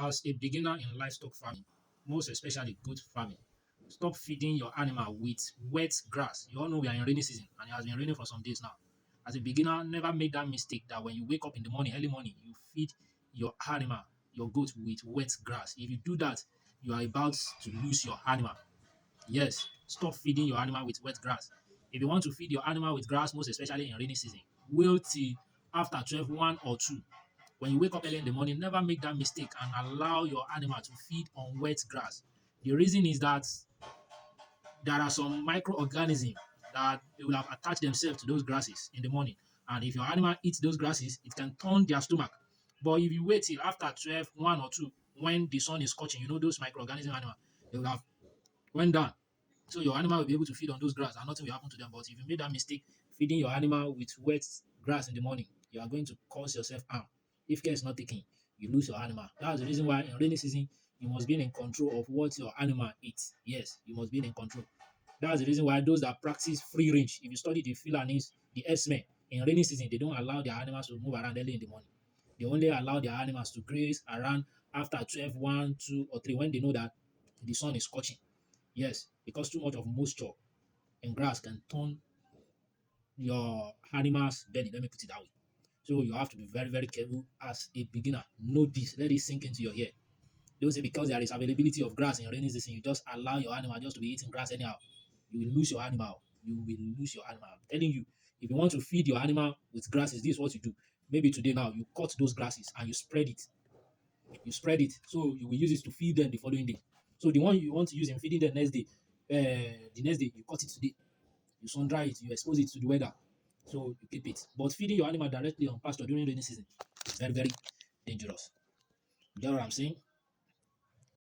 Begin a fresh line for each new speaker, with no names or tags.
As a beginner in livestock farming, most especially goat farming, stop feeding your animal with wet grass. You all know we are in rainy season and it has been raining for some days now. As a beginner, never make that mistake that when you wake up in the morning, early morning, you feed your animal, your goat with wet grass. If you do that, you are about to lose your animal. Yes, stop feeding your animal with wet grass. If you want to feed your animal with grass, most especially in rainy season, wait till after 12, 1 or 2. When you wake up early in the morning, never make that mistake and allow your animal to feed on wet grass. The reason is that there are some microorganisms that they will have attached themselves to those grasses in the morning. And if your animal eats those grasses, it can turn their stomach. But if you wait till after 12, 1 or 2, when the sun is scorching, you know those microorganism animal, they will have went down. So your animal will be able to feed on those grass and nothing will happen to them. But if you made that mistake feeding your animal with wet grass in the morning, you are going to cause yourself harm. If care is not taken, you lose your animal. That's the reason why in rainy season you must be in control of what your animal eats. Yes, you must be in control. That's the reason why those that practice free range, if you study the Fulanis, the Esme, in rainy season, they don't allow their animals to move around early in the morning. They only allow their animals to graze around after 12, 1, 2, or 3 when they know that the sun is scorching. Yes, because too much of moisture in grass can turn your animal's belly. Let me put it that way. So you have to be very, very careful as a beginner. Know this. Let it sink into your ear. Don't say because there is availability of grass in rainy season, you just allow your animal just to be eating grass anyhow. You will lose your animal. You will lose your animal. I'm telling you, if you want to feed your animal with grasses, this is what you do. Maybe today now you cut those grasses and you spread it. You spread it, so you will use it to feed them the following day. So the one you want to use in feeding them next day, the next day you cut it today. You sun dry it, you expose it to the weather, so you keep it. But feeding your animal directly on pasture during rainy season is very, very dangerous. You get what I'm saying?